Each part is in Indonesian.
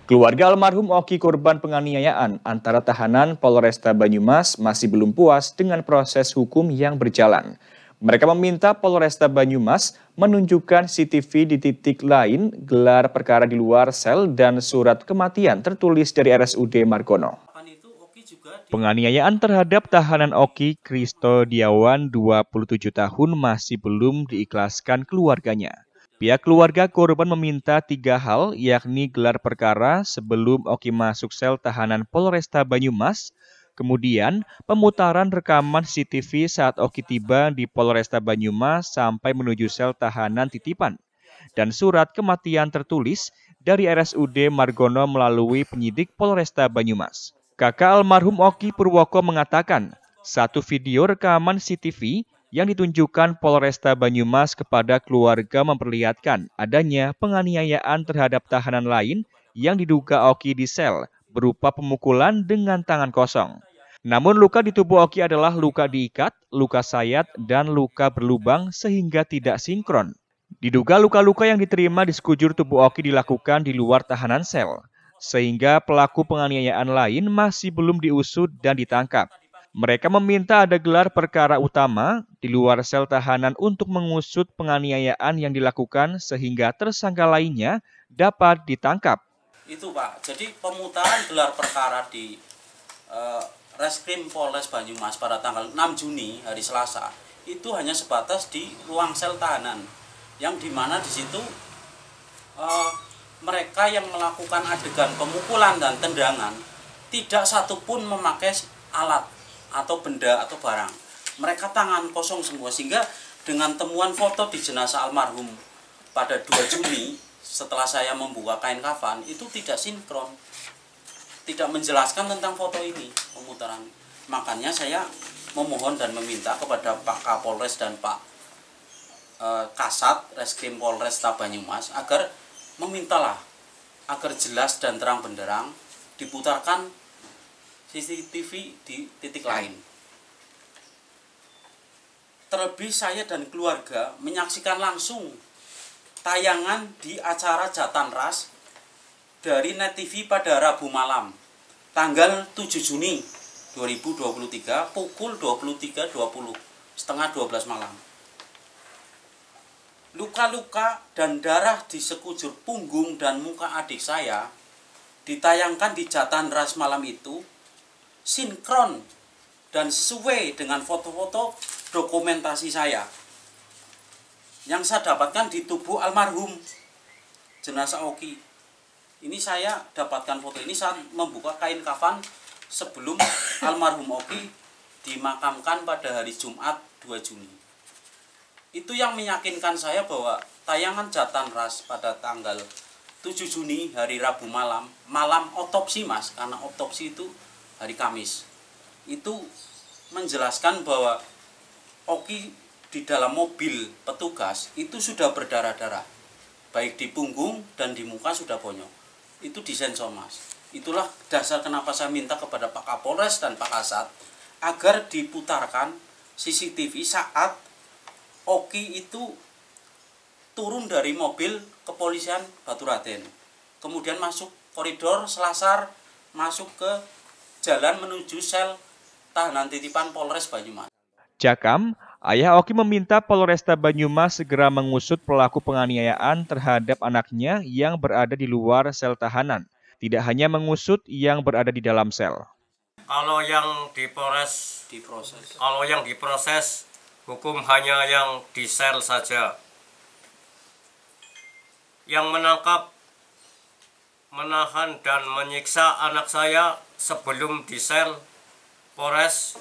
Keluarga almarhum Oki korban penganiayaan antara tahanan Polresta Banyumas masih belum puas dengan proses hukum yang berjalan. Mereka meminta Polresta Banyumas menunjukkan CCTV di titik lain, gelar perkara di luar sel, dan surat kematian tertulis dari RSUD Margono. Penganiayaan terhadap tahanan Oki Kristo Diawan 27 tahun masih belum diikhlaskan keluarganya. Pihak keluarga korban meminta 3 hal, yakni gelar perkara sebelum Oki masuk sel tahanan Polresta Banyumas, kemudian pemutaran rekaman CCTV saat Oki tiba di Polresta Banyumas sampai menuju sel tahanan titipan, dan surat kematian tertulis dari RSUD Margono melalui penyidik Polresta Banyumas. Kakak almarhum Oki Purwoko mengatakan, satu video rekaman CCTV yang ditunjukkan Polresta Banyumas kepada keluarga memperlihatkan adanya penganiayaan terhadap tahanan lain yang diduga Oki di sel berupa pemukulan dengan tangan kosong. Namun luka di tubuh Oki adalah luka diikat, luka sayat, dan luka berlubang sehingga tidak sinkron. Diduga luka-luka yang diterima di sekujur tubuh Oki dilakukan di luar tahanan sel, sehingga pelaku penganiayaan lain masih belum diusut dan ditangkap. Mereka meminta ada gelar perkara utama di luar sel tahanan untuk mengusut penganiayaan yang dilakukan sehingga tersangka lainnya dapat ditangkap. Itu Pak, jadi pemutaran gelar perkara di Reskrim Polres Banyumas pada tanggal 6 Juni hari Selasa itu hanya sebatas di ruang sel tahanan, yang dimana di situ mereka yang melakukan adegan pemukulan dan tendangan tidak satupun memakai alat atau benda atau barang. Mereka tangan kosong semua, sehingga dengan temuan foto di jenazah almarhum pada 2 Juni setelah saya membuka kain kafan itu tidak sinkron, tidak menjelaskan tentang foto ini pemutaran. Makanya saya memohon dan meminta kepada Pak Kapolres dan Pak Kasat Reskrim Polresta Banyumas agar memintalah agar jelas dan terang benderang diputarkan CCTV di titik lain. Terlebih saya dan keluarga menyaksikan langsung tayangan di acara Jatan Ras dari Net TV pada Rabu malam, tanggal 7 Juni 2023 pukul 23.20, setengah 12 malam. Luka-luka dan darah di sekujur punggung dan muka adik saya ditayangkan di Jatan Ras malam itu sinkron dan sesuai dengan foto-foto dokumentasi saya yang saya dapatkan di tubuh almarhum jenazah Oki. Ini saya dapatkan foto ini saat membuka kain kafan sebelum almarhum Oki dimakamkan pada hari Jumat 2 Juni. Itu yang meyakinkan saya bahwa tayangan Jatan Ras pada tanggal 7 Juni hari Rabu malam otopsi Mas, karena otopsi itu hari Kamis, itu menjelaskan bahwa Oki di dalam mobil petugas itu sudah berdarah-darah, baik di punggung dan di muka sudah bonyok. Itu disensor Mas. Itulah dasar kenapa saya minta kepada Pak Kapolres dan Pak Kasat agar diputarkan CCTV saat Oki itu turun dari mobil kepolisian Baturaden, kemudian masuk koridor Selasar, masuk ke jalan menuju sel tahanan titipan Polres Banyumas. Jakam, ayah Oki meminta Polresta Banyumas segera mengusut pelaku penganiayaan terhadap anaknya yang berada di luar sel tahanan, tidak hanya mengusut yang berada di dalam sel. Kalau yang diproses, hukum hanya yang di sel saja. Yang menangkap, menahan dan menyiksa anak saya sebelum di sel Polres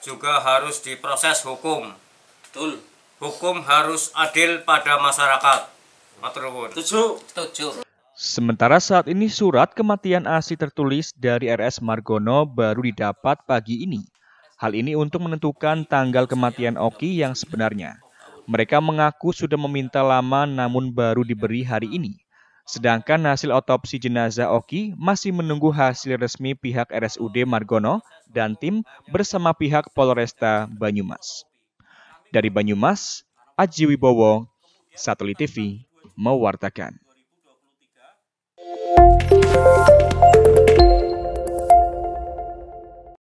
juga harus diproses hukum. Betul. Hukum harus adil pada masyarakat. Matur nuwun. Setuju. Sementara saat ini surat kematian asli tertulis dari RS Margono baru didapat pagi ini. Hal ini untuk menentukan tanggal kematian Oki yang sebenarnya. Mereka mengaku sudah meminta lama namun baru diberi hari ini. Sedangkan hasil otopsi jenazah Oki masih menunggu hasil resmi pihak RSUD Margono dan tim bersama pihak Polresta Banyumas. Dari Banyumas, Aji Wibowo, Satelit TV, mewartakan.